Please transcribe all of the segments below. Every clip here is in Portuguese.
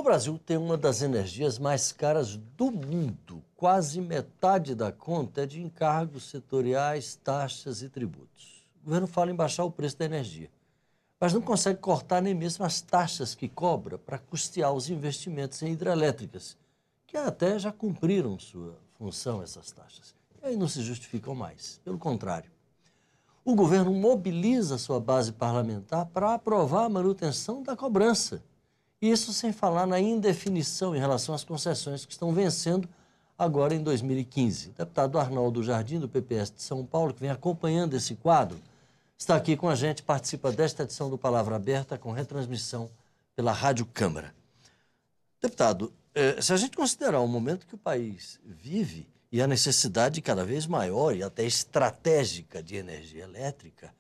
Brasil tem uma das energias mais caras do mundo. Quase metade da conta é de encargos setoriais, taxas e tributos. O governo fala em baixar o preço da energia, mas não consegue cortar nem mesmo as taxas que cobra para custear os investimentos em hidrelétricas, que até já cumpriram sua função, essas taxas. E aí não se justificam mais. Pelo contrário, o governo mobiliza sua base parlamentar para aprovar a manutenção da cobrança. Isso sem falar na indefinição em relação às concessões que estão vencendo agora em 2015. O deputado Arnaldo Jardim, do PPS de São Paulo, que vem acompanhando esse quadro, está aqui com a gente, participa desta edição do Palavra Aberta, com retransmissão pela Rádio Câmara. Deputado, se a gente considerar o momento que o país vive e a necessidade cada vez maior e até estratégica de energia elétrica,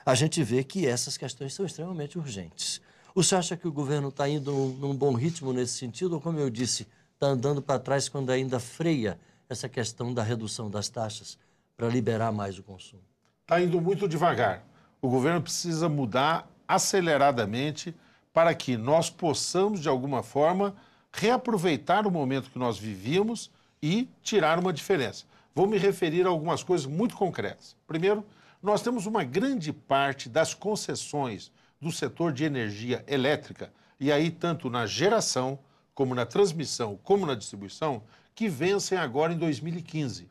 a gente vê que essas questões são extremamente urgentes. O senhor acha que o governo está indo num bom ritmo nesse sentido ou, como eu disse, está andando para trás quando ainda freia essa questão da redução das taxas para liberar mais o consumo? Está indo muito devagar. O governo precisa mudar aceleradamente para que nós possamos, de alguma forma, reaproveitar o momento que nós vivíamos e tirar uma diferença. Vou me referir a algumas coisas muito concretas. Primeiro, nós temos uma grande parte das concessões do setor de energia elétrica, e aí tanto na geração, como na transmissão, como na distribuição, que vencem agora em 2015.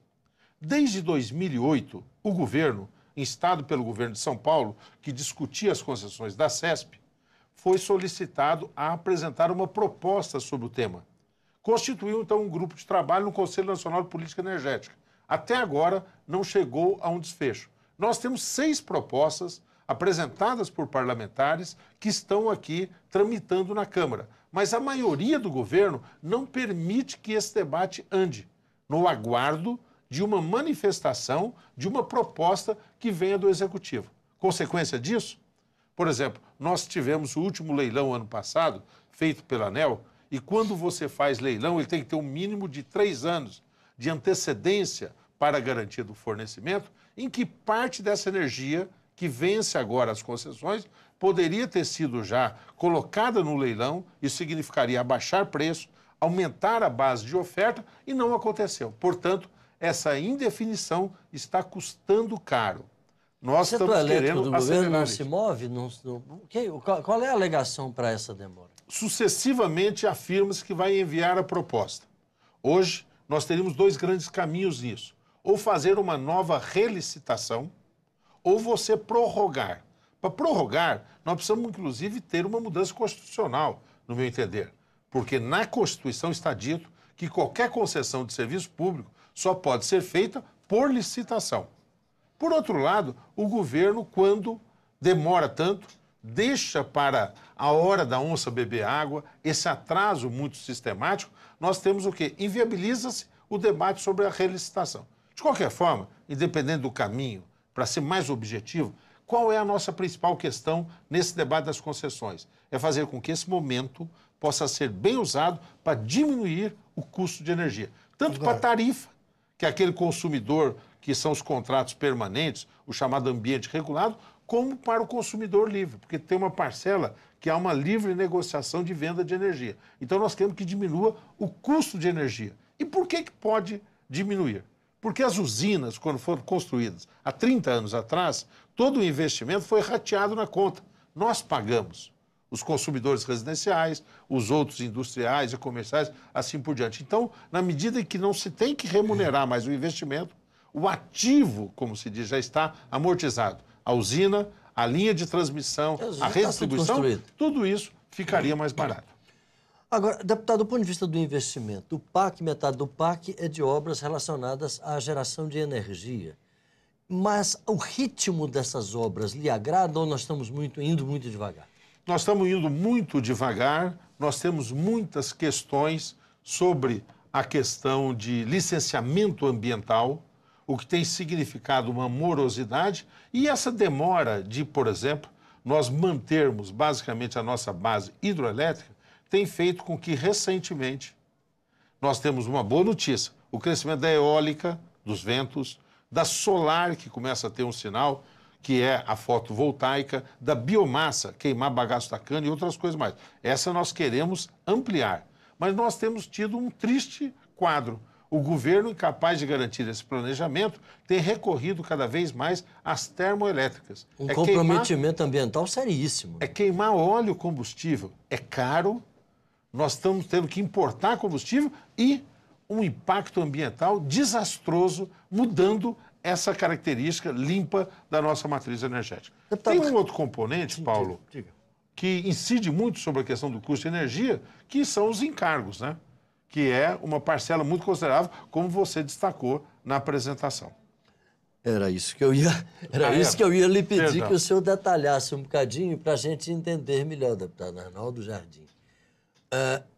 Desde 2008, o governo, instado pelo governo de São Paulo, que discutia as concessões da CESP, foi solicitado a apresentar uma proposta sobre o tema. Constituiu, então, um grupo de trabalho no Conselho Nacional de Política Energética. Até agora, não chegou a um desfecho. Nós temos 6 propostas apresentadas por parlamentares que estão aqui tramitando na Câmara. Mas a maioria do governo não permite que esse debate ande, no aguardo de uma manifestação, de uma proposta que venha do Executivo. Consequência disso? Por exemplo, nós tivemos o último leilão ano passado, feito pela ANEEL, e quando você faz leilão, ele tem que ter um mínimo de 3 anos de antecedência para a garantia do fornecimento, em que parte dessa energia que vence agora as concessões, poderia ter sido já colocada no leilão, isso significaria abaixar preço, aumentar a base de oferta, e não aconteceu. Portanto, essa indefinição está custando caro. Nós estamos querendo do governo não se move? Qual é a alegação para essa demora? Sucessivamente afirma-se que vai enviar a proposta. Hoje, nós teríamos 2 grandes caminhos nisso. Ou fazer uma nova relicitação, ou você prorrogar. Para prorrogar, nós precisamos, inclusive, ter uma mudança constitucional, no meu entender. Porque na Constituição está dito que qualquer concessão de serviço público só pode ser feita por licitação. Por outro lado, o governo, quando demora tanto, deixa para a hora da onça beber água, esse atraso muito sistemático, nós temos o quê? Inviabiliza-se o debate sobre a relicitação. De qualquer forma, independente do caminho, para ser mais objetivo, qual é a nossa principal questão nesse debate das concessões? É fazer com que esse momento possa ser bem usado para diminuir o custo de energia. Tanto para a tarifa, que é aquele consumidor que são os contratos permanentes, o chamado ambiente regulado, como para o consumidor livre, porque tem uma parcela que há uma livre negociação de venda de energia. Então nós queremos que diminua o custo de energia. E por que pode diminuir? Porque as usinas, quando foram construídas há 30 anos atrás, todo o investimento foi rateado na conta. Nós pagamos, os consumidores residenciais, os outros industriais e comerciais, assim por diante. Então, na medida em que não se tem que remunerar mais o investimento, o ativo, como se diz, já está amortizado. A usina, a linha de transmissão, a redistribuição, tudo isso ficaria mais barato. Agora, deputado, do ponto de vista do investimento, o PAC, metade do PAC é de obras relacionadas à geração de energia. Mas o ritmo dessas obras lhe agrada ou nós estamos indo muito devagar? Nós estamos indo muito devagar, nós temos muitas questões sobre a questão de licenciamento ambiental, o que tem significado uma morosidade, e essa demora de, por exemplo, nós mantermos basicamente a nossa base hidroelétrica, tem feito com que, recentemente, nós temos uma boa notícia. O crescimento da eólica, dos ventos, da solar, que começa a ter um sinal que é a fotovoltaica, da biomassa, queimar bagaço da cana e outras coisas mais. Essa nós queremos ampliar. Mas nós temos tido um triste quadro. O governo, incapaz de garantir esse planejamento, tem recorrido cada vez mais às termoelétricas. Um comprometimento ambiental seríssimo. É queimar óleo combustível. É caro, nós estamos tendo que importar combustível e um impacto ambiental desastroso, mudando essa característica limpa da nossa matriz energética. Tem um outro componente, Paulo, que incide muito sobre a questão do custo de energia, que são os encargos, né? Que é uma parcela muito considerável, como você destacou na apresentação. Era isso que eu ia lhe pedir. Perdão. Que o senhor detalhasse um bocadinho para a gente entender melhor, deputado Arnaldo Jardim.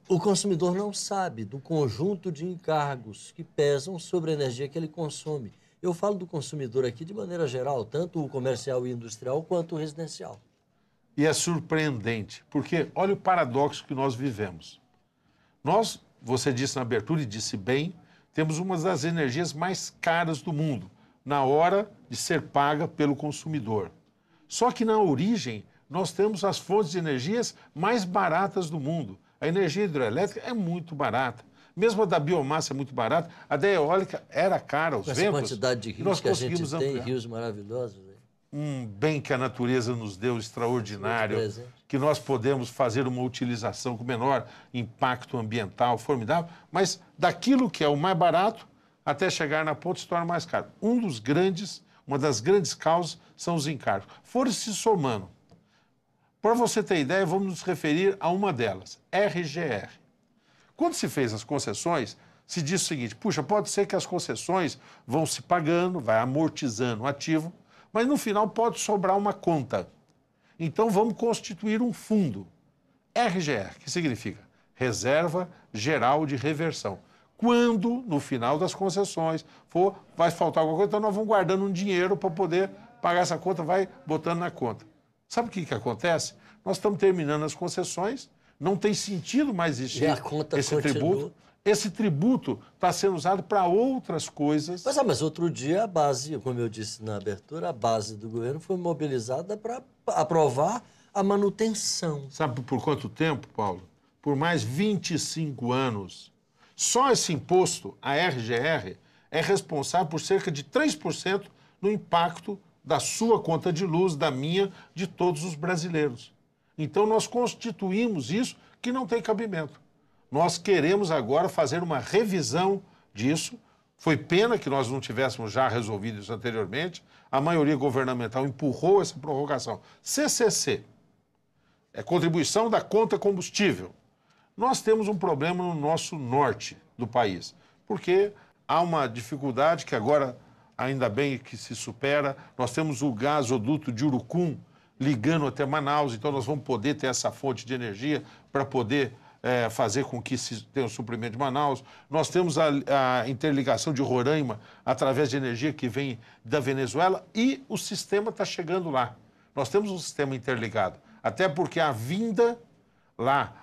O consumidor não sabe do conjunto de encargos que pesam sobre a energia que ele consome. Eu falo do consumidor aqui de maneira geral, tanto o comercial e industrial quanto o residencial. E é surpreendente, porque olha o paradoxo que nós vivemos. Nós, você disse na abertura e disse bem, temos uma das energias mais caras do mundo, na hora de ser paga pelo consumidor. Só que na origem, nós temos as fontes de energias mais baratas do mundo. A energia hidroelétrica é muito barata. Mesmo a da biomassa é muito barata. A da eólica era cara, os ventos. Essa quantidade de rios que a gente tem, rios maravilhosos. Um bem que a natureza nos deu extraordinário, que nós podemos fazer uma utilização com menor impacto ambiental, formidável, mas daquilo que é o mais barato, até chegar na ponta se torna mais caro. Uma das grandes causas são os encargos. Foram se somando. Para você ter ideia, vamos nos referir a uma delas, RGR. Quando se fez as concessões, se disse o seguinte, puxa, pode ser que as concessões vão se pagando, vai amortizando o ativo, mas no final pode sobrar uma conta. Então vamos constituir um fundo. RGR, que significa Reserva Geral de Reversão. Quando, no final das concessões, vai faltar alguma coisa, então nós vamos guardando um dinheiro para poder pagar essa conta, vai botando na conta. Sabe o que acontece? Nós estamos terminando as concessões, não tem sentido mais existir esse tributo. Esse tributo está sendo usado para outras coisas. Mas outro dia a base, como eu disse na abertura, a base do governo foi mobilizada para aprovar a manutenção. Sabe por quanto tempo, Paulo? Por mais 25 anos. Só esse imposto, a RGR, é responsável por cerca de 3% no impacto da sua conta de luz, da minha, de todos os brasileiros. Então nós constituímos isso que não tem cabimento. Nós queremos agora fazer uma revisão disso. Foi pena que nós não tivéssemos já resolvido isso anteriormente. A maioria governamental empurrou essa prorrogação. CCC, é contribuição da conta combustível. Nós temos um problema no nosso norte do país, porque há uma dificuldade que agora, ainda bem que se supera. Nós temos o gasoduto de Urucum ligando até Manaus, então nós vamos poder ter essa fonte de energia para poder fazer com que se tenha o suprimento de Manaus. Nós temos a interligação de Roraima através de energia que vem da Venezuela e o sistema está chegando lá. Nós temos um sistema interligado, até porque a vinda lá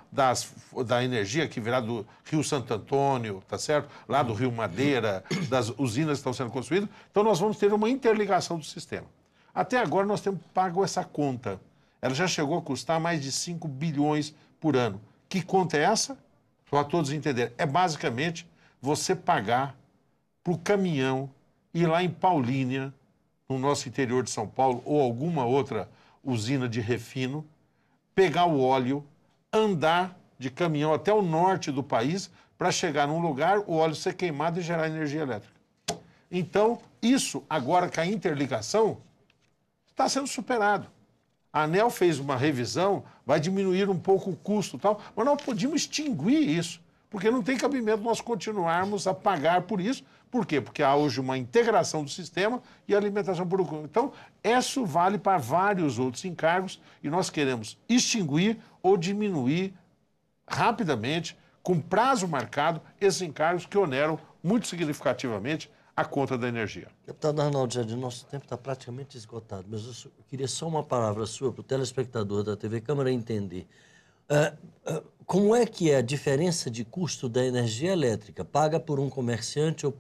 da energia que virá do Rio Santo Antônio, tá certo? Lá do Rio Madeira, das usinas que estão sendo construídas. Então nós vamos ter uma interligação do sistema. Até agora nós temos pago essa conta. Ela já chegou a custar mais de 5 bilhões por ano. Que conta é essa? Para todos entenderem. É basicamente você pagar para o caminhão ir lá em Paulínia, no nosso interior de São Paulo, ou alguma outra usina de refino, pegar o óleo, andar de caminhão até o norte do país para chegar num lugar, o óleo ser queimado e gerar energia elétrica. Então, isso, agora com a interligação, está sendo superado. A ANEEL fez uma revisão, vai diminuir um pouco o custo e tal, mas nós podíamos extinguir isso, porque não tem cabimento nós continuarmos a pagar por isso. Por quê? Porque há hoje uma integração do sistema e alimentação por... Então, isso vale para vários outros encargos e nós queremos extinguir ou diminuir rapidamente, com prazo marcado, esses encargos que oneram muito significativamente a conta da energia. Deputado Arnaldo Jardim, nosso tempo está praticamente esgotado, mas eu queria só uma palavra sua para o telespectador da TV Câmara entender. Como é que é a diferença de custo da energia elétrica paga por um comerciante ou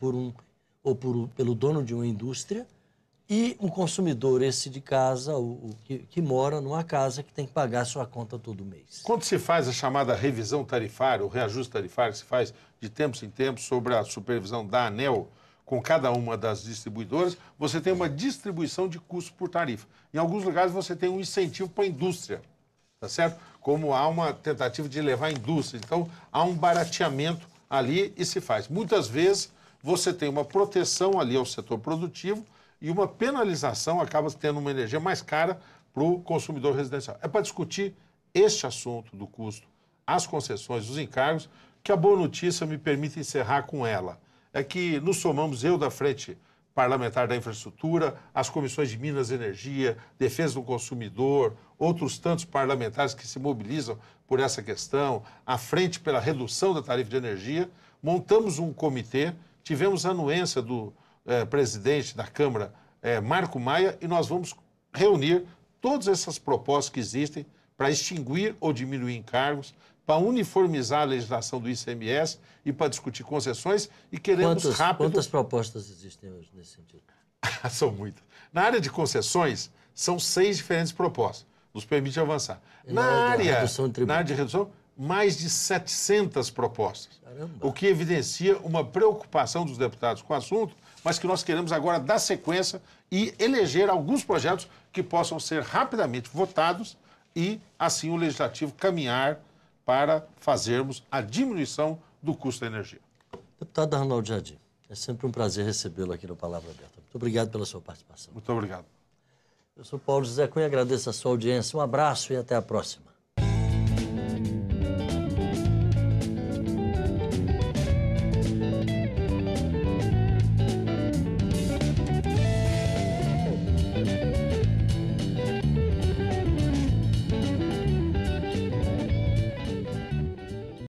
pelo dono de uma indústria E o consumidor, esse de casa, que mora numa casa que tem que pagar a sua conta todo mês. Quando se faz a chamada revisão tarifária, o reajuste tarifário que se faz de tempos em tempos sobre a supervisão da ANEEL com cada uma das distribuidoras, você tem uma distribuição de custos por tarifa. Em alguns lugares você tem um incentivo para a indústria, tá certo? Como há uma tentativa de levar a indústria. Então, há um barateamento ali e se faz. Muitas vezes você tem uma proteção ali ao setor produtivo e uma penalização, acaba tendo uma energia mais cara para o consumidor residencial. É para discutir este assunto do custo, as concessões, os encargos, que a boa notícia me permite encerrar com ela. É que nos somamos, eu da Frente Parlamentar da Infraestrutura, as comissões de Minas e Energia, Defesa do Consumidor, outros tantos parlamentares que se mobilizam por essa questão, a Frente pela Redução da Tarifa de Energia, montamos um comitê, tivemos a anuência do presidente da Câmara, Marco Maia, e nós vamos reunir todas essas propostas que existem para extinguir ou diminuir encargos, para uniformizar a legislação do ICMS e para discutir concessões e queremos rápido... Quantas propostas existem hoje nesse sentido? São muitas. Na área de concessões, são 6 diferentes propostas. Nos permite avançar. Na área de redução, mais de 700 propostas. Caramba. O que evidencia uma preocupação dos deputados com o assunto, mas que nós queremos agora dar sequência e eleger alguns projetos que possam ser rapidamente votados e, assim, o Legislativo caminhar para fazermos a diminuição do custo da energia. Deputado Arnaldo Jardim, é sempre um prazer recebê-lo aqui no Palavra Aberta. Muito obrigado pela sua participação. Muito obrigado. Eu sou Paulo José Cunha, agradeço a sua audiência, um abraço e até a próxima.